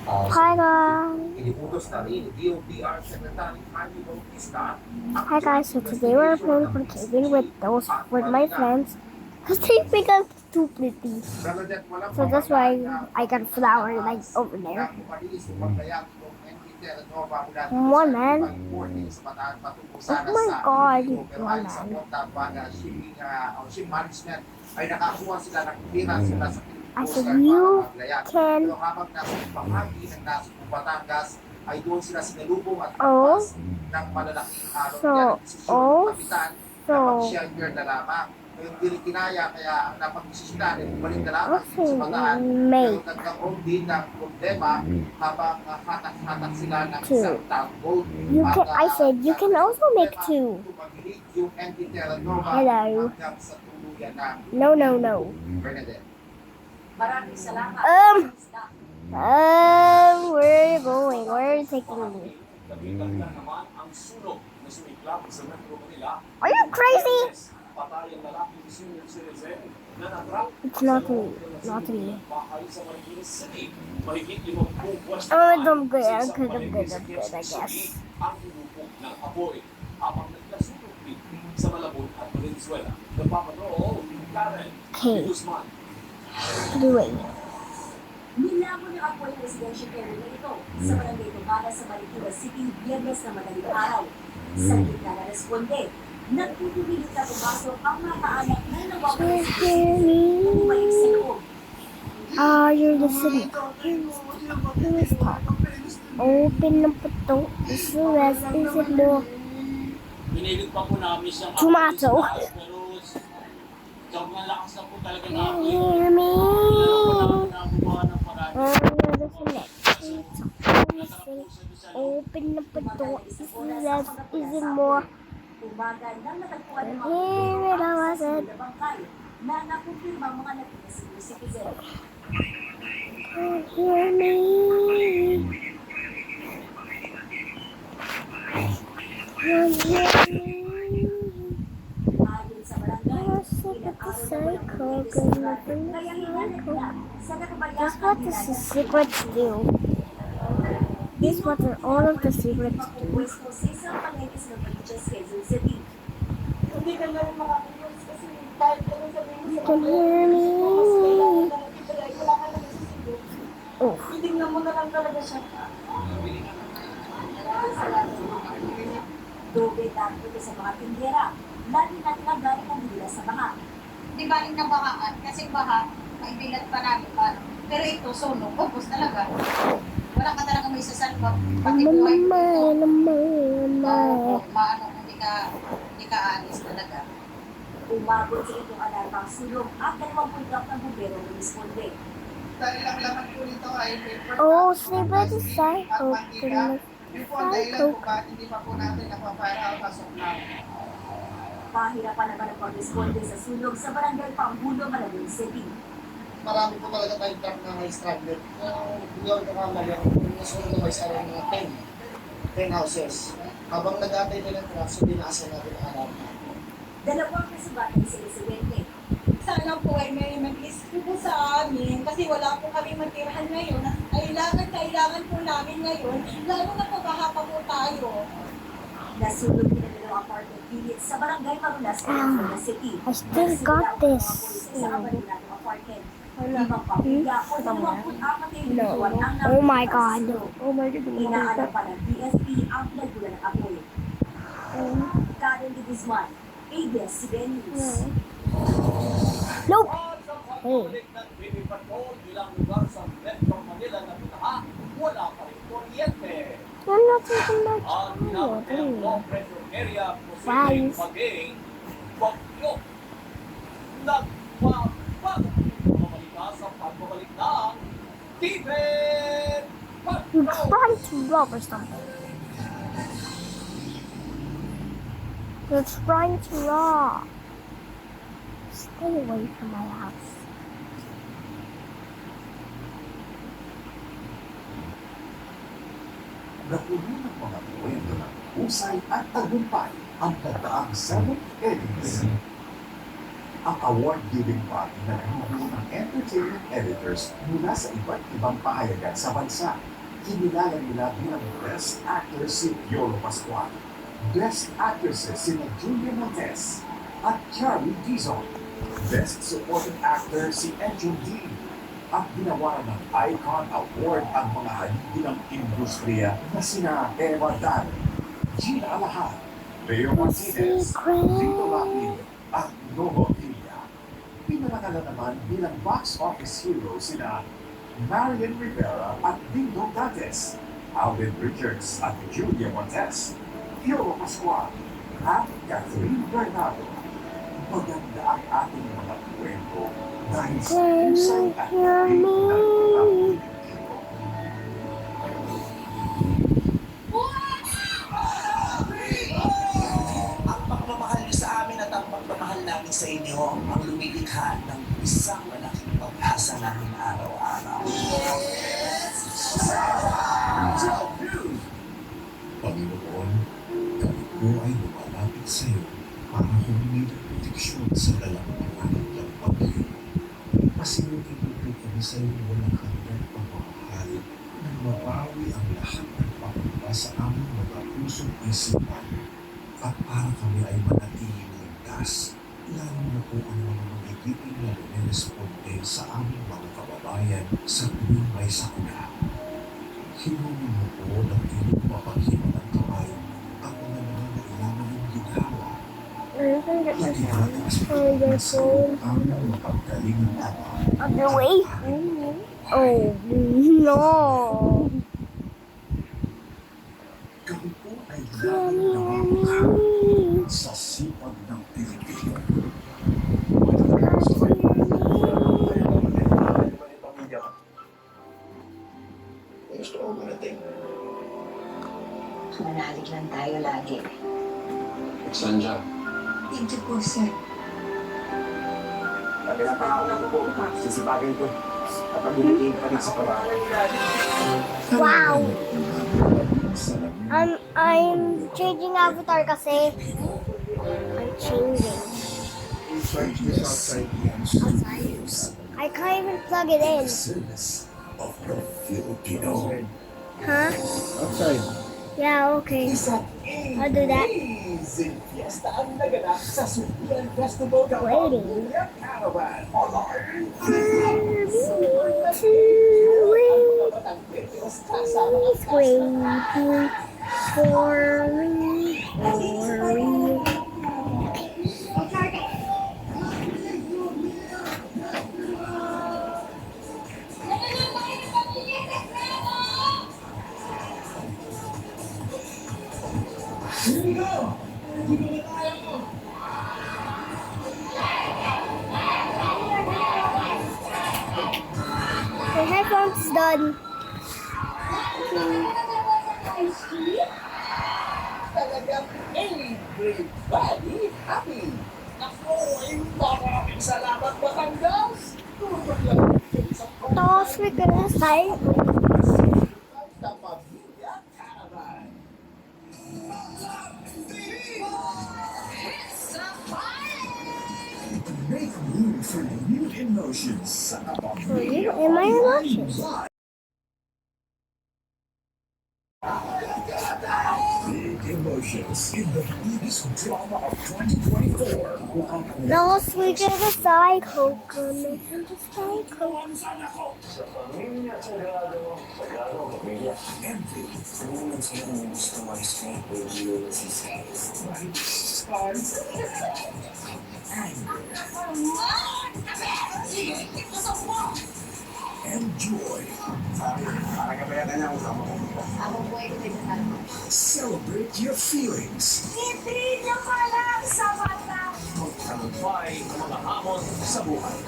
Hi guys. Iniutos na rin ni DOTR Secretary Jaime Bautista Hi guys. So today we're playing Brookhaven with my friends because they think I'm too pretty. So that's why I got a flower like over there. Come on, man. Oh my god, come on, man. I said you can. Ay doon sila sinalubong at Oh, ng malalaking araw so, niya ng desisyon ng oh, kapitan so, na mag-shelter na lamang. Ngayon hindi kinaya kaya ang napag-desisyonan ay bumalik na lamang what's dito sa bataan. May Pero nagkaroon din ng problema habang hatak-hatak sila ng two. isang tugboat. You can. I said you can also make two. Tumagilig yung MT Terra Nova Hello. hanggang sa tuluyan ng No, no, no. Bernadette. Maraming salamat. Where are you going? Where are you taking me? Are you crazy? It's not me. Not me. Oh, I'm good. I'm good. I'm good. I'm good. I guess. Okay. Anyway. Nilabo ng apoy ang residential area na ito sa barangay Tumala sa Marikina City, Biyernes na madaling araw. Sa gitna na responde, nagpupumilit na pumasok ang mga kaanak na nawawala sa city kung bumalik sa loob. You're listening. Let's talk. Open ng puto. Is the rest is it more? Pinilit pa po namin siyang Tomato. pero sobrang lakas na po talaga Can namin. you hear me? Nagawa ng paraan. You're listening. Open ng puto. Is the rest is it more? Umaga nang natagpuan ng mga Here it was it. na bangkay na nakumpirma mga nagpinasigo citizen. Can you hear me? Can you hear me? Ayon sa barangay, ilang araw na walang kuryente sa lugar, kaya hinanap nila sa That's nakabayaan what the secrets do. This is what all of the secrets do. Pwesto sa isang palengke sa Novaliches, Quezon City. Hindi ka na rin makakilos kasi kahit anong sabihin mo You sa can hear me. mas kailangan na nagtitry, wala ka na nagsisigil. Oh. Titignan mo na lang talaga siya. Dobe dahil sa mga tindera, lagi natin ang galing ang nila sa mga. Di ba rin nabahaan? Kasi baha, may bilat pa namin pa. Pero ito, sunog, ubos talaga. Wala ka talaga may sasalba. Pati buhay mo ito. Oo, maano kung di ka alis talaga. Umabot sa itong alarmang sulong at 20 truck ng bumbero ng responde. Dahil ang laman po nito ay paper. Oh, sleep is psycho. Yun po ang dahilan kung bakit hindi pa po natin napapire out as of now. Pahirapan naman ang pag-responde sa sunog sa barangay Panghulo, Malabon City. Marami po talaga tayong truck na may stranded. Yun, kakamali ako. Nasunod na may sarang mga 10 houses. Habang nag-atay nila ng truck, so dinaasan natin ang alam. Dalawang kasabatan sa residente. Sana po ay may mag-isip po sa amin kasi wala po kami matirahan ngayon. Kailangan po namin ngayon, lalo na pabaha pa po tayo. Nasunog din ang dalawang apartment units sa barangay Marulas, Quezon City. I still got this. Sa Abaninatong apartment. Limang pamilya o 24 na individual ang Oh my god. nasunog. Oh my god. Inaalam pa ng BSP ang pinagbulan ng apoy. Karen de Guzman, ABS-CBN News. Nope. Hey. Ilang lugar sa Metro Manila na binaha, wala pa rin kuryente. I'm not taking my Ang child. low pressure area Guys. posibleng maging bagyo. Nagpapago mamalika sa pagbabalik ng Tibet You're Patrol. trying to rob or something. You're trying to rob. Stay away from my house. Napuno ng mga kwento ng husay at tagumpay ang nagdaang 7 Eddies. Ang award-giving body na nanubuo ng entertainment editors mula sa iba't ibang pahayagan sa bansa Kinilala nila bilang Best Actor si Piolo Pascual, Best Actresses sina Julia Montes at Charlie Dizon, Best Supporting Actor si Angel Dean, at ginawa ng Icon Award ang mga haligi ng industriya na sina Eva Dan, Gina Alahad, Leo Martinez, Lito Lapid, at Novo Villa. Pinangalan naman bilang box office hero sina Marilyn Rivera at Dingdong Dantes, Alvin Richards at Julia Montes, Piolo Pascual at Catherine Bernardo. Maganda ang ating mga kwento dahil sa husay at galing ng mga Pilipino. Ang pagmamahal niyo sa amin at ang pagmamahal namin sa inyo ang lumilikha ng isang malaking pag-asa namin araw-araw. Panginoon, kami po ay lumalapit sa iyo para humingi ng proteksyon sa dalamdaman ng bagyo. Pasimutin mo po kami sa iyo walang hanggang pamamahal na mabawi ang lahat ng pangamba sa aming mga pusong isipan at para kami ay manatiling ligtas, lalo na po ang mga magiging na responde sa aming mga kababayan sa tuwing may sakuna. Hinunin mo po ng iyong mapaghimanang kamay ang mga nangangailangan ng ginhawa. Nagigataas po na sa iyong aming mapaggaling ng ama. On the way? Oh, no. Kami po ay laging namamukha sa sipag ng Pilipino. Gusto ko marating. Manalig lang tayo lagi. Sanja. Thank you po, sir. Pinapangako na po po. Sisipagin ko. At mabubutin pa rin sa pamahal. Wow. I'm changing avatar kasi. I'm changing. I can't even plug it in. Of the Filipino. Huh? Outside. Yeah, okay. I'll do that. Amazing fiesta ang naganap sa Subian Festival Waiting. Caravan. Waiting for me. The headphones done. Talagang everybody happy. Ako ay maraming salamat, Batangas. Tulad lang sa Tapos we gonna start. Pamilya Caravan. Make room for new emotions sa For you and my emotions. Big emotions in the biggest drama of 2024. Last week at the cycle, coming from the cycle. And joy. Ako po ay pinagkakaroon. Celebrate your feelings. Hindi niyo pa lang sa mata. Tagumpay ang mga hamon sa buhay.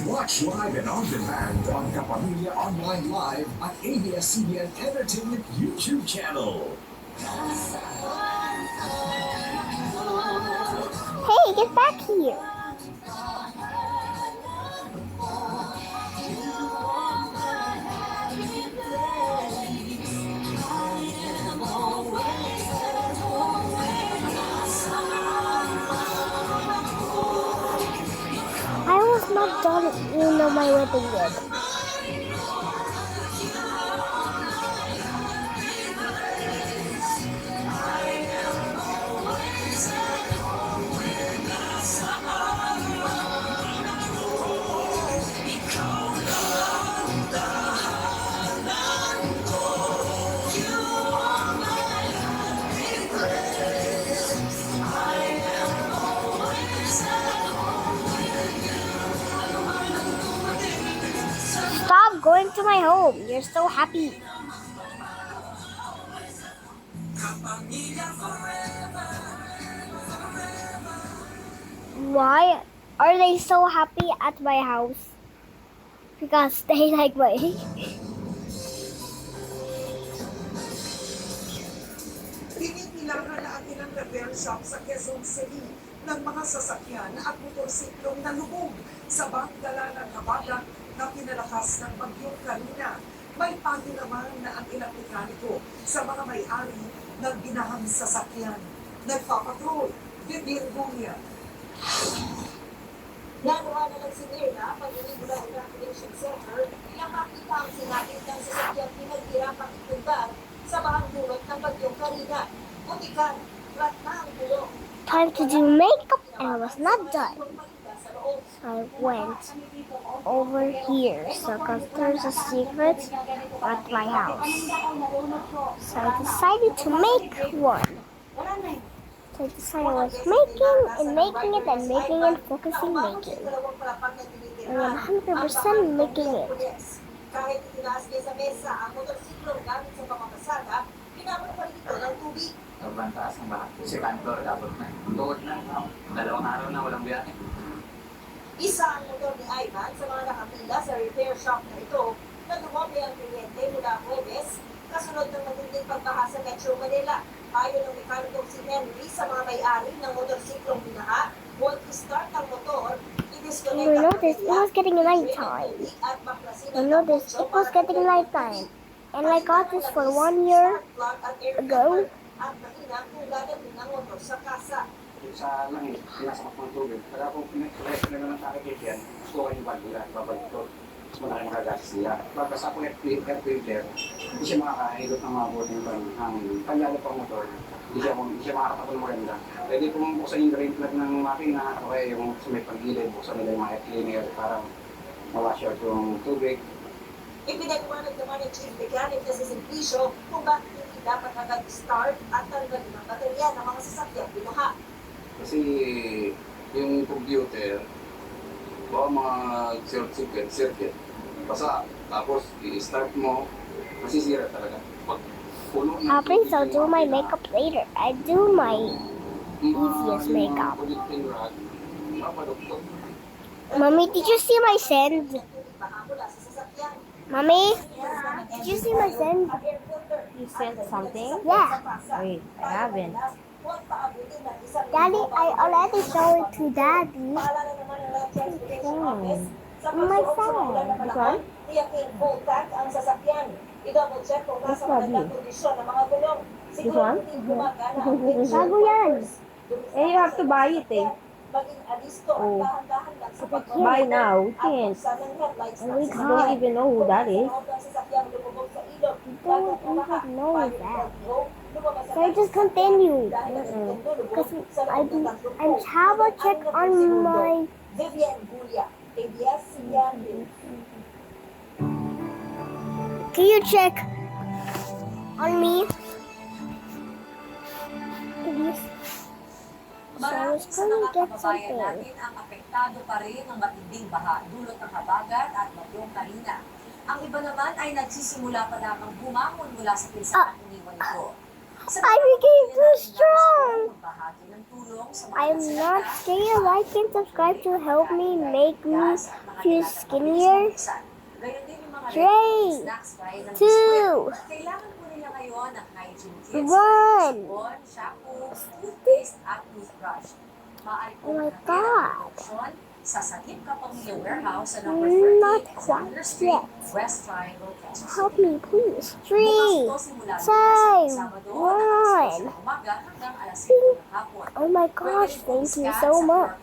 Watch live and on demand on Kapamilya Online Live at ABS-CBN Entertainment YouTube channel. Hey, get back here. I was not done, my wedding yet. my home. You're so happy. Why are they so happy at my house? Because they like my Tinitinangan na atin ang repair shop sa Quezon City ng mga sasakyan at motorsiklong nalubog sa bangkala ng habagat na pinalakas ng bagyong Karina. May pati naman na ang ilang mekaniko sa mga may-ari ng binahang sasakyan. Nagpapatrol, Vivian Gulia. Nanuha na lang si Mirna pag inibula ng Recreation Center na makita ang sinapit ng sasakyang pinaghirapang ipuntar sa bahang dulot ng bagyong Karina. Butikan, flat na ang bulong. time to do makeup and I was not done. I went over here because there's a secret at my house. So I decided to make one. So I decided I was making it and focusing making. I am 100% making it. Kahit itinaas niya sa mesa ang motorsiklo gamit sa pamamasaga, pinamang pa rin ito ng tubig. Sobrang taas ng baha. Si Cantor, dapat na. Tuot na. 2 araw na walang biyahe. Isa ang motor ni Ivan sa mga nakapila sa repair shop na ito na dumabi ang kliyente mula Huwebes kasunod ng matinding pagbaha sa Metro Manila. Ayon ng mekanikong si Henry sa mga may-ari ng motorsiklong binaha, huwag i-start ang motor, i-disconnect ang It was getting nighttime. I noticed it was getting nighttime. And I got this for 1 year ago. at mainam kung gagawin ang motor sa kasa. Sa langit, pinasakot ng tubig. Kaya kung pinag-select na naman sa akin yan, gusto ko yung bandila, babalik ito. Mas malaki makagastos nila. Tapos ako air filter, hindi siya makakahilot ng mga buti ng panyalo pang motor. Hindi siya makakatapon ng maganda. Pwede kung buksan yung drain plug ng makina, o kaya yung sa may pagilid, buksan nila yung mga air cleaner, parang ma-wash out yung tubig. Ipinagmanag naman ng chief mechanic na si Simplicio kung bakit hindi dapat agad start at tanggalin ang baterya ng mga sasakyang binaha. Kasi yung computer, baka mga circuit, basa, tapos i-start mo, masisira talaga. Pag puno na Please, I'll do my makeup later. I do my easiest makeup. Mommy, did you see my send? Mommy, did you see my send? You sent something? Yeah. Wait, I haven't. Daddy, I already showed it to Daddy. Hmm. My phone. This one? This one? This one? Bago yan. Eh, you have to buy it eh. Oh. Buy now. You can't. We You don't even know who that is. don't even know that. So I just continue. Because I have a check on my... Can you check on me? Please. So I was Marami sa trying to mga get kababayan something. natin ang apektado pa rin ng matinding baha dulot ng habagat at bagyong Karina. Ang iba naman ay nagsisimula pa lamang bumangon mula sa pinsalang iniwan ito. I became too strong. Magbahagi ng tulong sa mga I'm not scared. Like and subscribe to help me make me feel skinnier. Gayon din yung mga 3, snacks gaya ng 2, kailangan po nila ngayon ng hygiene kits, 1. sabon, shampoo, toothpaste at toothbrush. Maaari po Oh my natin ang God. produksyon sa Sagip Kapamilya Warehouse sa number Not 38 quite Examiner Street, yet. West Triangle, Quezon Help City. me, please. Bukas 3, ito simula Lunes 2, at Sabado, alas 10 1. ng umaga hanggang alas 5 ng hapon. Oh my gosh, thank you so much.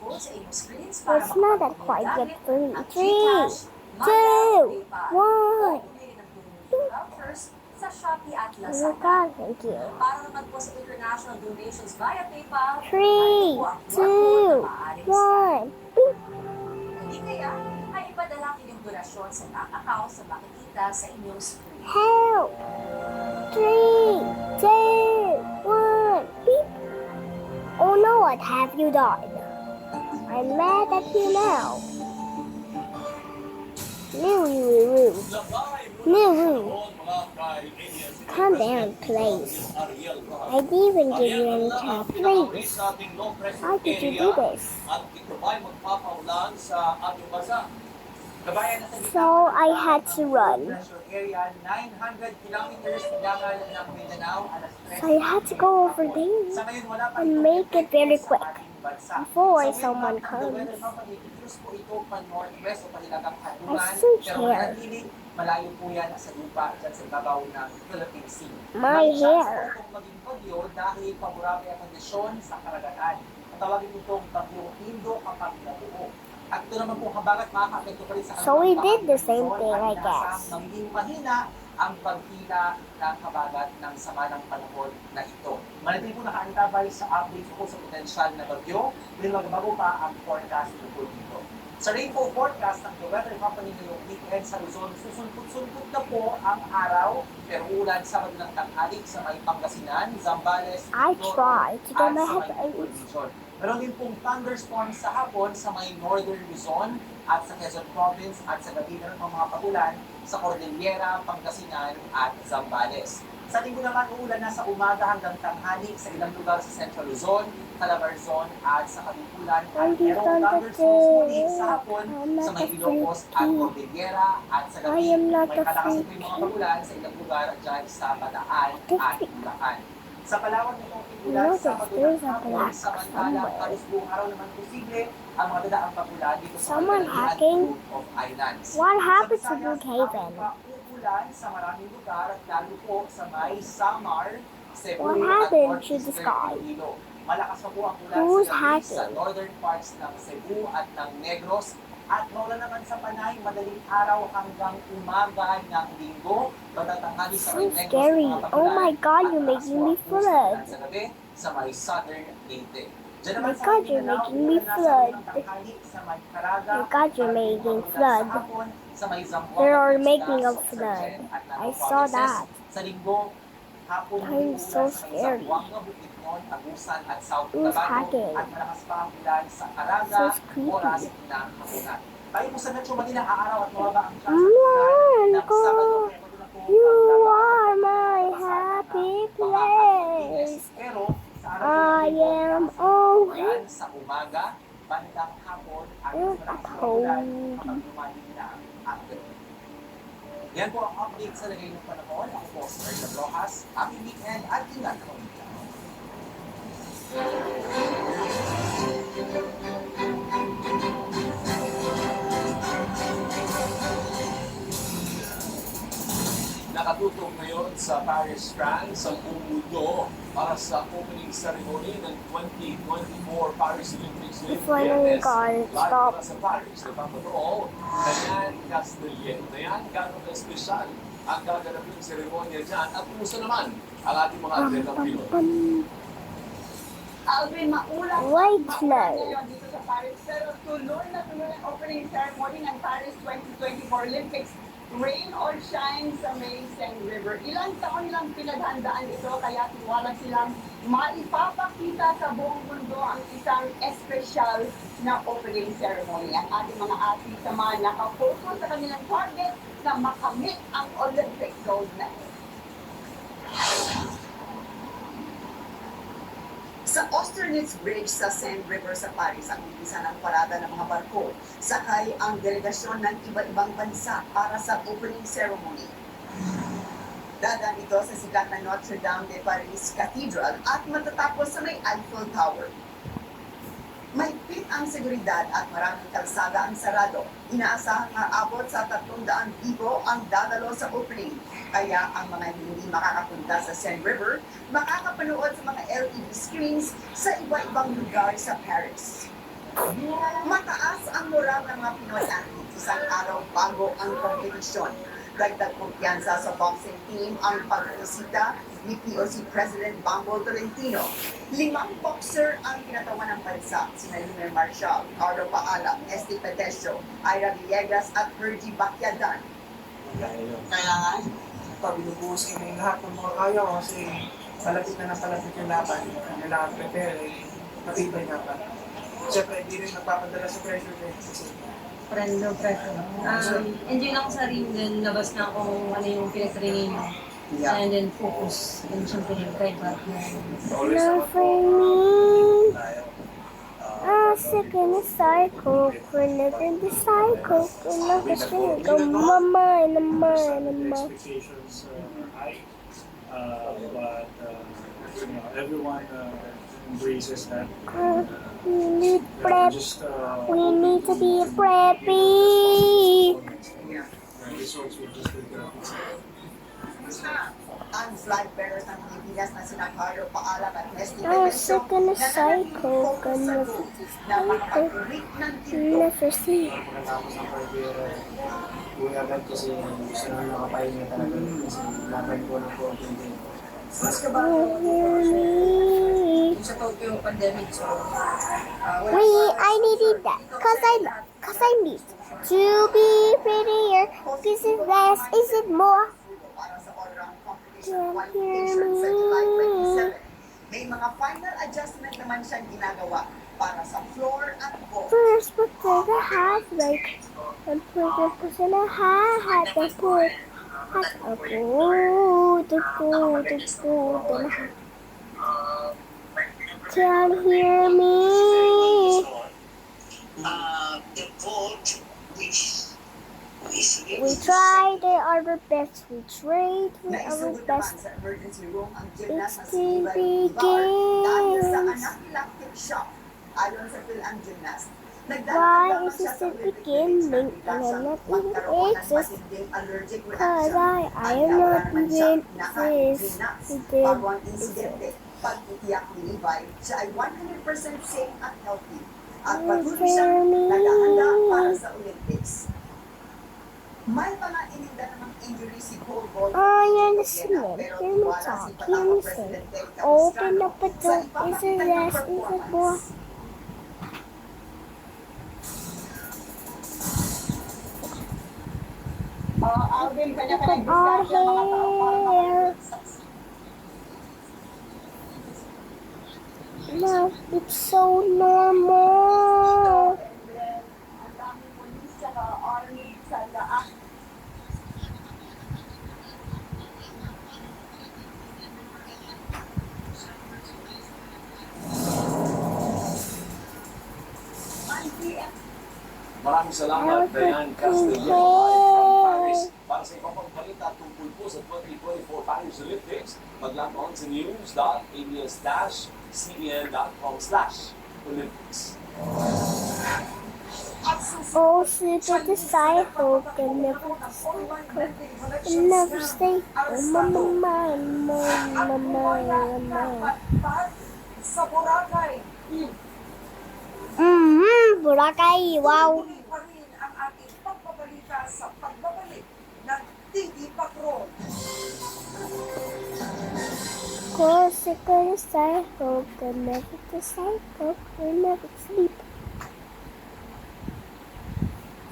It's not that quite yet. 3, 2, 1. Sa Shopee at Oh my Lazada. God, thank you. Para naman po sa international donations via PayPal, 3, 2, 1. hindi kaya ay ipadala ang inyong donasyon sa bank account sa makikita sa inyong screen. Help! 3, 2, 1. Beep. Oh no, what have you done? I'm mad at you now. Labay Nuru, calm down, please. I didn't even give you any cat, please. How did you do this? At ito ba'y magpapaulan sa ating bansa? Kabayan, nasa gitna So I had to run. pressure area, 900 kilometers dagal ng Mindanao, alas 3. So I had to go over there Sa ngayon, wala pa and itong make it very epekto quick sa ating bansa. before Sa someone ngayon, comes. Pag-ikilos po ito pa-northwest o pahilagang I kanluran, still pero care. manatili, malayo po yan sa lupa dyan sa ibabaw ng Philippine Sea. My May chance hair. po itong maging bagyo dahil paborable ang kondisyon sa karagatan. Tawagin itong bagyong Indo kapag nabuo. At ito naman po habagat makaka-apekto pa rin sa So we did the Luzon same thing, at I inaasahang guess. magiging mahina ang paghila ng habagat ng sama ng panahon na ito. Manatili po nakaantabay sa updates po sa potensyal na bagyo, din magbago pa ang forecast po dito. Sa rainfall forecast ng The Weather Company ngayong weekend sa Luzon, susunod-sunod na po ang araw, pero ulan sa madalang tanghali sa may Pangasinan, Zambales, I Mindoro, tried to get at my sa head may right. Bicol Region. Meron din pong thunderstorms sa hapon sa may Northern Luzon at sa Quezon Province at sa gabi na ng mga pagulan sa Cordillera, Pangasinan at Zambales. Sa linggo naman, uulan na sa umaga hanggang tanghali sa ilang lugar sa Central Luzon, Calabarzon at sa Kabikulan at merong thunderstorms muli sa hapon sa may Ilocos at Cordillera at sa gabi may kalakas ito yung mga pagulan sa ilang lugar dyan sa Bataan at Bulacan. Sa Palawan nitong ulan sa madulang hapon, samantalang halos buong araw naman posible ang mga dadaang pagulan dito sa Someone Magdalena hacking? Group of Islands. What happened Sa to Visayas, Brookhaven? uulan sa maraming lugar at lalo po sa may Samar, Cebu What at happened to the Northeastern sky? Iloilo. Malakas pa po ang ulan Who's sa gabi sa hacking? northern parts ng Cebu at ng Negros at maulan naman sa Panay madaling araw hanggang umaga ng linggo. Pagtatanghali sa So may Negros scary. ng mga Oh pagulan my God, at you're malakas making po me ang puso flood. ng sa gabi sa may southern Leyte. Diyan My naman sa God, you're Mindanao, making me ulan na sa flood. unang tanghali sa may Caraga, My God, you're at making ulan flood. sa hapon sa may Zamboanga, They are Islas, making a Sorsogon, flood. at Lanao I saw provinces. that. Sa linggo, hapon I'm muli so ulan sa may scary. Zamboanga, Bukidnon, Agusan at South Who's Cotabato hacking? at malakas pa ang ulan sa Caraga, So creepy. oras ng hapunan. Tayo po sa Metro Manila, aaraw at mababa ang chance Mom, ng Sabado, Pebrero na po You ang are my happy place. pero sa araw I am yan sa umaga, bandang hapon at malakas na ulan kapag lumalim na ang gabi. Yan po ang update sa lagay ng panahon. Ako po si Erlan Rojas. Happy weekend at ingat po. Nakatutok ngayon sa Paris, France ang buong mundo para sa opening ceremony ng 2024 Paris Olympics ngayong Finally Biyernes. got it. Live Stop. mula sa Paris, napapanood Dayan Castillejo. Dayan, gano'n ka espesyal ang gaganapin seremonya dyan at kumusta naman ang ating mga atletang Pinoy. Alvin, maulang Right now. ngayon dito sa Paris, pero tuloy na tuloy ang opening ceremony ng Paris 2024 Olympics. Rain or shine sa May Seine River. Ilang taon nilang pinaghandaan ito, kaya tiwalag silang maipapakita sa buong mundo ang isang espesyal na opening ceremony. Ang ating mga athletes naman nakafocus sa kanilang target na makamit ang Olympic gold medal. Sa Austerlitz Bridge sa Seine River sa Paris ang umpisa ng parada ng mga barko. Sakay ang delegasyon ng iba't-ibang bansa para sa opening ceremony. Dadaan ito sa sikat na Notre Dame de Paris Cathedral at matatapos sa may Eiffel Tower. Mahigpit ang seguridad at maraming kalsada ang sarado. Inaasahang maabot sa 300 bigo ang dadalo sa opening. Kaya ang mga hindi makakapunta sa Seine River, makakapanood sa mga LED screens sa iba-ibang lugar sa Paris. Mataas ang moral ng mga Pinoy athletes isang araw bago ang kompetisyon. Dagdag kumpiyansa sa boxing team ang pagbisita ni POC President Bambo Tolentino. 5 boxer ang kinatawan ng bansa, sina Lumer Marshall, Carlo Paala, Esti Pedestro, Ira Villegas at Hergy Bacyadan. Kailangan pabinubusin mo yung lahat ng mga kaya kasi palapit na palapit yung laban. Kailangan prepare, matibay nga pa. Siyempre, hindi rin nagpapadala sa pressure kasi Friend of preference. Enjoy lang sa ring din, labas na kung ano yung pinag-training nyo. And then focus yung siyempre yung private na. Not for me. I'm sick in the cycle. We're living the cycle. We're not the cycle. My mind, my mind, my mind. Expectations are high, but everyone embraces that. We need prep. Just We need to be preppy. results will just be the Ang flag bearers ng Pilipinas na sina Carlo Paalam at Nesty I'm sick in the cycle. Gonna be the cycle. Never see. Pagkatapos ng karera, uwi agad kasi gusto namin makapahinga talaga kasi laban ko ng COVID. Sa Tokyo pandemic, so I needed that cause I need to be prettier. Is it less? Is it more? Can't hear me. May mga final adjustment naman siyang ginagawa para sa floor at board. First, put the hat like and put in a hat and put hat up. Can't hear me. The vote which We tried our best. We tried our Naisugot naman best. sa emergency room ang It's gymnast na si to Ivan Ibar dahil sa begin. anaphylactic shock. Ayon sa PhilAm gymnast, Why is this the beginning and I'm not even exist? Cause I am not even existed. Bagong insidente, pag-itiyak ni Levi, siya ay 100% safe at healthy. At patuloy siyang naghahanda para sa Olympics. May mga ininda namang injury si Cole Gold. I understand. Hear me talk. Hear me say. Open up a door. Is it less? Is it more? Alvin, Look at our hair. No, it's so normal. Maraming salamat, Diane Castellano from Paris. Para sa iba pang balita tungkol po sa 2024 Paris Olympics, mag-log on sa news.abs-cbn.com/Olympics. Oh, super disciple can never stay. Oh, mama, mama. Sa Boracay, Boracay, wow. tuloy pa rin ang ating pagbabalita sa pagbabalik ng TV Patrol. Cause it can disciple can never disciple can never sleep.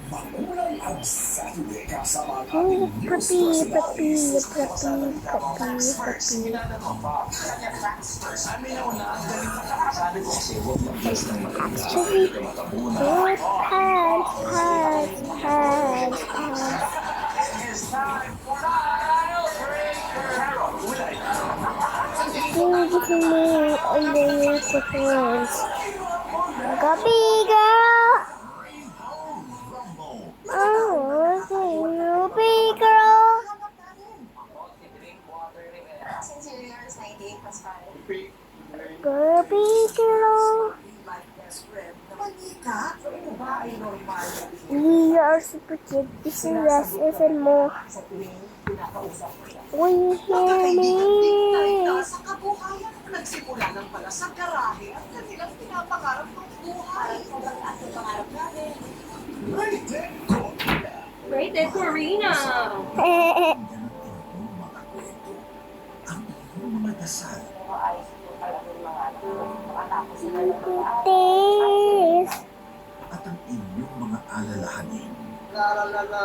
Makulay ang Saturday kasama ang Oh, ating news puppy. Actually, good hands. Give me underneath the hands. Copy girl. Oh, big girl. Girl, girl. We are super cute. This is less even more. Will you hear me? Sa kabuhayan na nagsimula ng pala sa garahe ang kanilang pinapangarap ng buhay. Sobrang ating pangarap natin. Rated Corina. mga dasal. This. At ang inyong mga alalahanin. Naalala na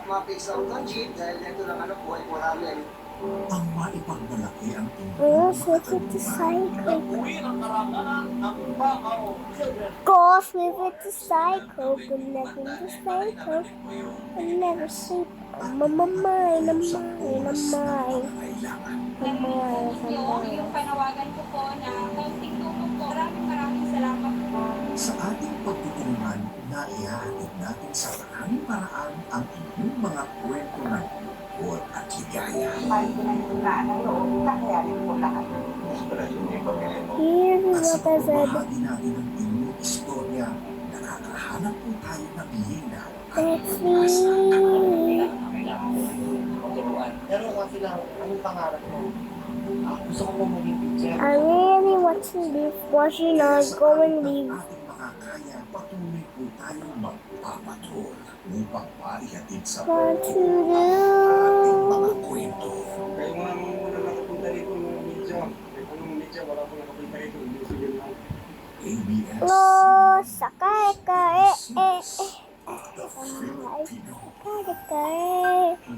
mga pizza ng jeep dahil ito lang buhay ko namin. ang maipagmalaki ang Oh, inyong so it's a cycle. Uwi ng karangalan ng Bacau Children. Goes with it to cycle, but never to cycle. I never sleep. Mine, mine. Yung panawagan ko po na konting tulong po. Maraming salamat po. Sa ating pagtutulungan, naihahatid natin sa maraming paraan ang inyong mga kwento ng lungkot at ligaya. Here's At sa what I said. pagbabahagi natin ng inyong istorya, nakakahanap po tayo ng linaw at Let's pag-asa. see. Pero sila, anong pangarap mo? Gusto ko mo maging teacher. I really want to live watching us go and leave. Ating makakaya, patuloy po tayong magpapatrol upang maihatid sa What to ating do? mga kwento. Kayo nga muna nakapunta rito ng media. Anong media, wala akong nakapunta rito. Hindi sige lang. ABS Oh, sakay ka The Filipino. Sakay ka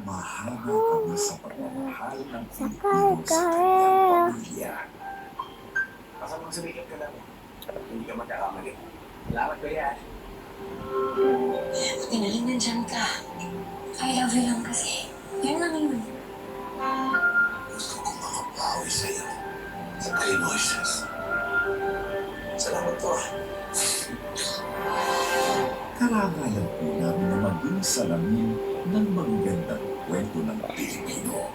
Mahaba kami sa pagmamahal ng Sakay Pilipino ka sa kanyang pamilya. Basta magsumikip ka lang. Hindi ka magkakamali. Salamat ko yan. Buti na lang nandyan ka. I love you lang kasi. Yan lang yun. Gusto kong makabawi sa'yo. Sa kay Moises. Salamat po. Karangalan po namin na maging salamin ng magagandang kwento ng Pilipino.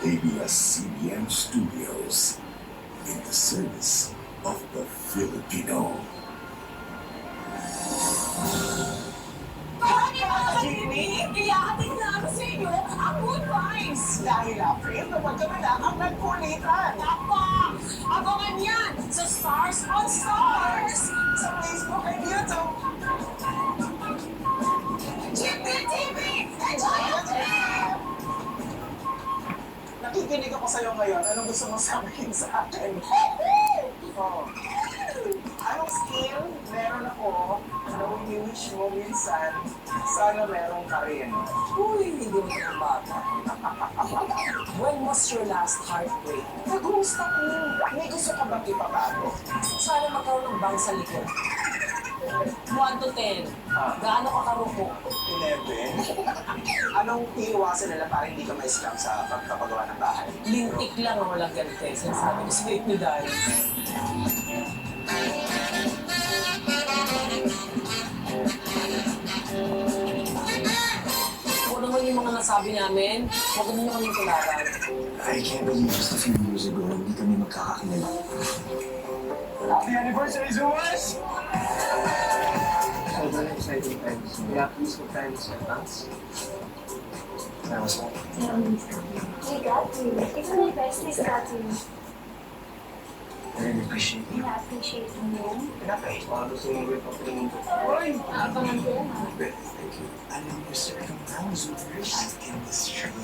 ABS-CBN Studios, in the service of the Filipino. Jimmy, iyahatid namin sa inyo ang good vibes. Dahil April, naman kami na ang nagkulitan. Tapa! Abangan yan sa Stars on Stars! Sa Facebook and YouTube. Jimmy TV! Enjoy your trip! Nakikinig ako sa'yo ngayon. Anong gusto mong sabihin sa akin? Oh. Anong skill meron ako na wini-wish mo minsan, sana meron ka rin? Uy, hindi mo na bata. When was your last heartbreak? Nag-host ako. May gusto ka bang ipabago? Sana magkaroon ng bang sa likod. 1 to 10. Gaano ka karupok? 11. Anong iiwasan nila para hindi ka ma-scam sa pagpapagawa ng bahay? Lintik lang ang walang ganite. Sinasabi ko sa ni Dahil. Kung naman yung mga nasabi namin, huwag naman kaming tularan. I can't believe just a few years ago, hindi kami magkakakilala. Happy anniversary, Zumas! Sobrang exciting times. Kaya please put time sa dance. We got you. It's my best we got you. I really appreciate you. I appreciate you. Pinapay. Baka gusto mo yung pag-training ko. Uy, abangan ko yan. Thank you. Alam mo, certain times with Rich chemistry.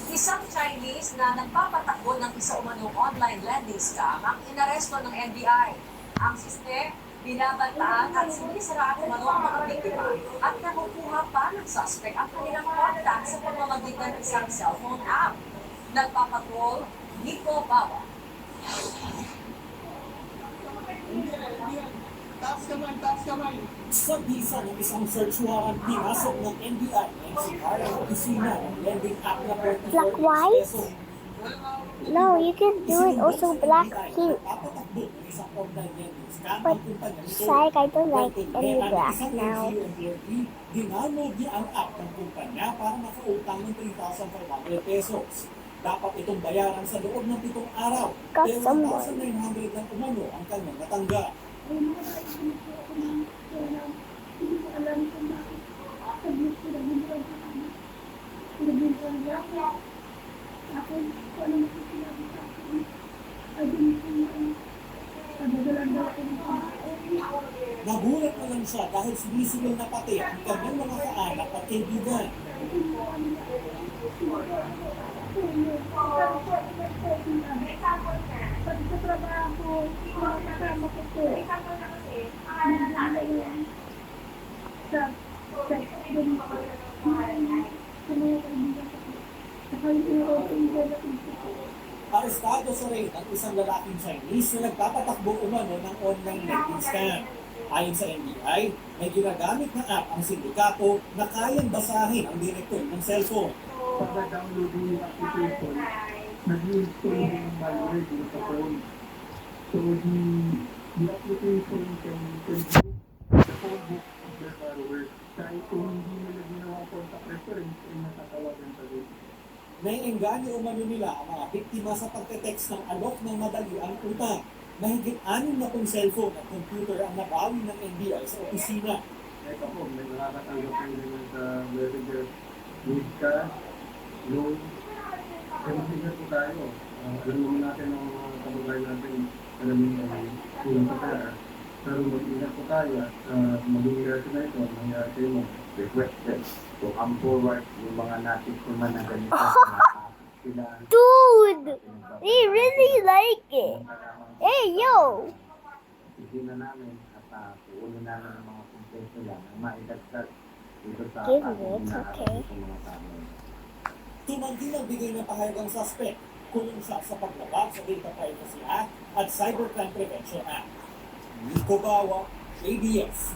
Isang Chinese na nagpapatakbo ng isa umanong online lending scam ang inaresto ng NBI. Ang siste, binabantaan at sinisiraan umano ang mga biktima at nakukuha pa ng suspect ang kanilang contact sa pamamagitan ng isang cellphone app. Nagpapatrol, Nico Bawa. Sa bisa ng isang search warrant, pinasok ng NBI ang sikarang opisina ng lending app na 44 Black white? peso. No, you can do it also black pink. Papatakbo ng isang online lending scam But, ang kumpanya nito. Syke, I don't like any Kaya ang black isang now. NGO employee, dinanood niya ang app ng kumpanya para makautang ng 3,500 pesos. Dapat itong bayaran sa loob ng 7 araw. Got Pero someone. 1,900 lang umano ang kanyang natanggap. Nagulat na lang siya dahil sinisigil na pati ang kanyang mga kaanak at kaibigan. Arestado sa raid ang isang lalaking Chinese na nagpapatakbo umano ng online netting scam. Ayon sa NBI, may ginagamit na app ang sindikato na kayang basahin ang direktor ng cellphone. Pagka-download mo yung application, nag-install yung malware dito sa phone. So, the application can do the phone book of the malware. Kahit kung hindi nila ginawa contact reference, ay natatawagan sa rin. Naiengganyo umano nila ang mga biktima sa pagte-text ng alok ng madali ang utang. Mahigit 6 na kong cellphone at computer ang nabawi ng NBI sa opisina. Ito po, may nakakatanggap kayo naman sa messenger. Need ka, loan, mag-ingat po tayo. Alam naman natin ang mga kababayan natin, alam naman kulang sa pera. Pero mag-ingat po tayo at maging reaction na ito, mangyari kayo mo. Requested to come forward yung mga natin naman na ganito. Dude, they really like it. Hey, yo. Hindi na namin at puunin namin ang mga kumpleto lang na maidagdag dito sa Give ating it, okay. inaarap sa mga tao. Tumanggi ng bigay ng pahayagang suspect kulong siya sa paglabag sa Data Privacy Act at Cybercrime Prevention Act. Nico Bawa, ABS.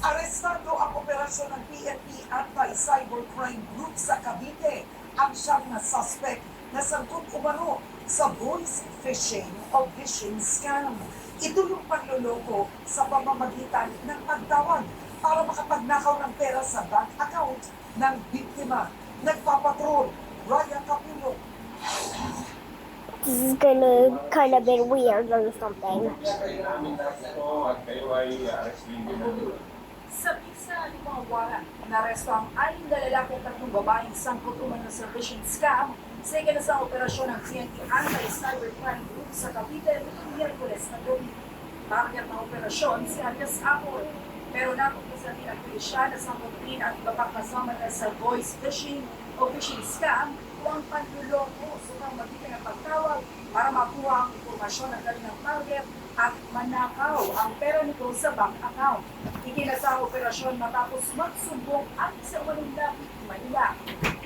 Arestado ang operasyon ng PNP Anti-Cybercrime Group sa Cavite. Ang siyang na suspect na sangkot umano sa voice phishing o phishing scam. Ito yung panloloko sa pamamagitan ng pagtawag para makapagnakaw ng pera sa bank account ng biktima. Nagpapatrol, Raya Capullo. This is gonna kind of be weird or something. Sa pisa ng mga waran, naresto ang 6 na lalaki at 3 babaeng sangkot umano sa phishing scam sa ikinasang operasyon ng PNP Anti-Cybercrime Group sa Cavite noong Miyerkules na gabi. Target ng operasyon si alias Apple, pero napupusan din ang pulisya na sangkot din at iba pang kasama na sa voice phishing o phishing scam o ang panluloko sa pamamagitan ng pagtawag para makuha ang impormasyon ng kanilang target at manakaw ang pera nito sa bank account. Ikinasa ang operasyon matapos magsumbong ang isa umanong na biktima nila.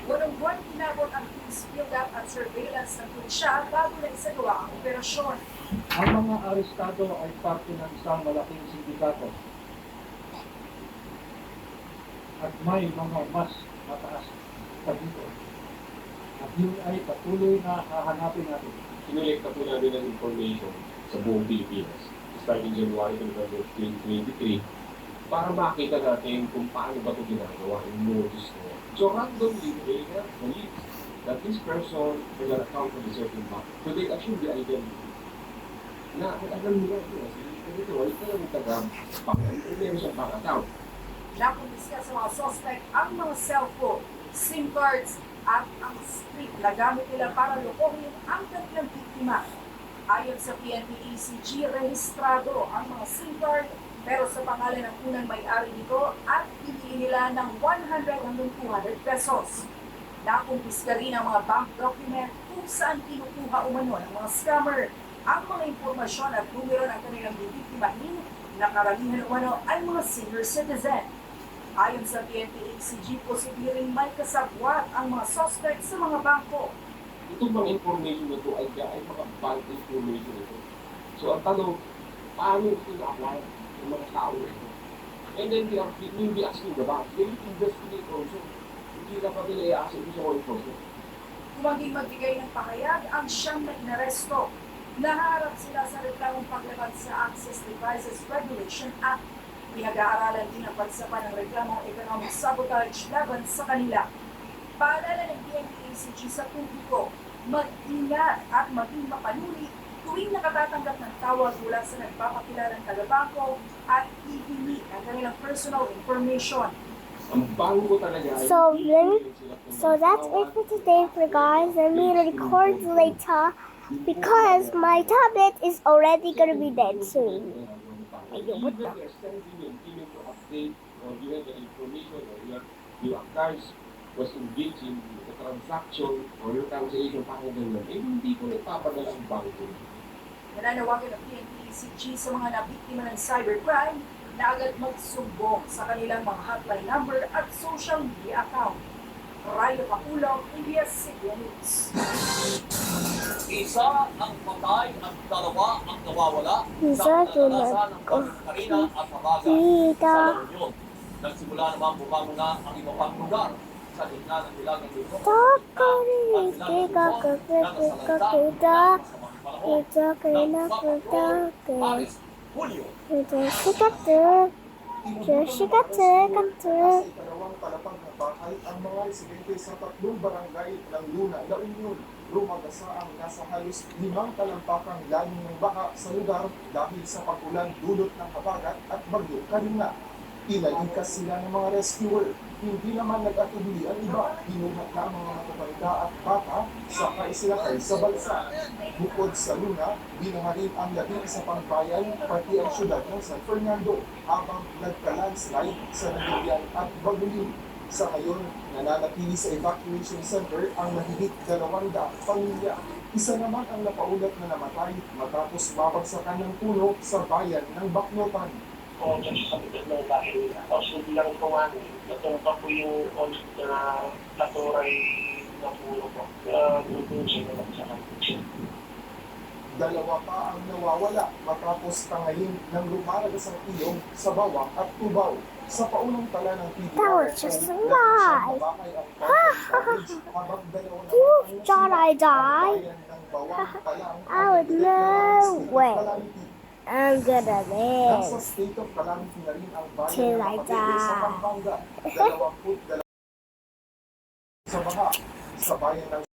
Walong buwan inabot ang team's build-up at surveillance ng pulisya bago na isagawa ang operasyon. Ang mga arestado ay parte ng isang malaking sindikato. At may mga mas mataas pa dito. At yun ay patuloy na hahanapin natin. Kinolekta po namin ng information sa buong Pilipinas starting January 2023 para makita natin kung paano ba ito ginagawa yung modus na yan. So randomly, they have believed that this person will not account for the certain bank. So they actually be identity. Na alam nila ito kasi ito, wala ka lang tagang meron siyang bank account. Nakumpiska sa mga suspect ang mga cellphone, SIM cards at ang script na gamit nila para lokohin ang kanilang biktima. Ayon sa PNP ECG, rehistrado ang mga SIM card pero sa pangalan ng unang may-ari nito at piliin nila ng 100 hanggang 200 pesos. Nakumpiska rin ang mga bank document kung saan kinukuha umano ng mga scammer ang mga impormasyon at numero ng kanilang bibiktimahin na karamihan umano ay mga senior citizen. Ayon sa PNP ECG, posibleng rin may kasabwat ang mga suspect sa mga bangko. Itong mga information na ito ay mga bank information ito. So ang tanong, paano ito na-apply ng mga tao na ito? And then they will be asking the bank, they will investigate also. Hindi na pa nila i-ask ito sa all information. Tumanging magbigay ng pahayag ang siyang na inaresto. Naharap sila sa reklamong paglabag sa Access Devices Regulation Act. Pinag-aaralan din ang pagsapan ng reklamong economic sabotage laban sa kanila. Paalala ng PNP-ECG sa publiko, mag-ingat at maging mapanuri tuwing nakatatanggap ng tawag mula sa nagpapakilalang taga-bangko at hihingi ang kanilang personal information. So that's it for today, guys. I'm gonna record later because my tablet is already gonna be dead soon. Ayun, what the? Your archives was engaged in the transaction o yung cancellation parang ganyan, eh hindi ko nagpapadala ang bangko. Nananawagan ng PNP-ECG sa mga nabiktima ng cybercrime na agad magsumbong sa kanilang mga hotline number at social media account. Rayo Capulong, ABS-CBN News. Isa ang patay at dalawa ang nawawala Isa sa tulad kadalasan ng ko. Karina at Habaga Tita. sa La Union. Nagsimula naman bumangon na ang iba pang lugar sa gitna ng Hilagang Luzon. Dalawang palapag na bahay ang mga residente sa 3 barangay ng Luna, La Union. Rumagasa ang nasa halos 5 talampakang lalim ng baha sa lugar dahil sa pag-ulan dulot ng habagat at bagyo Karina. Inalikas sila ng mga rescuer. Hindi naman nag-atubili ang iba. Binuhat na ang mga matatanda at bata sa kaisilakay sa balsa. Bukod sa Luna, binaha rin ang 11 pang bayan pati ang syudad ng San Fernando habang nagka-landslide sa Nagilian at Bagulin. Sa ngayon, nananatili sa evacuation center ang mahigit 200 pamilya. Isa naman ang napaulat na namatay matapos mabagsakan ng puno sa bayan ng Baknotan. O dyan sa kapitid ng dahil tapos bilang kumani, natumpa po yung old na naturay na puro po. Doon siya naman sa kapitid. 2 pa ang nawawala matapos tangayin ng lumalagas ang ilog sa Bawang at Tubaw. Sa paunang tala ng PBR, That was just a lie. You thought I died? I would no way. I'm gonna Nasa live state of calamity na rin ang bayan till ng I Mapete sa die. Pampanga. 22 sa baha. Sa bayan ng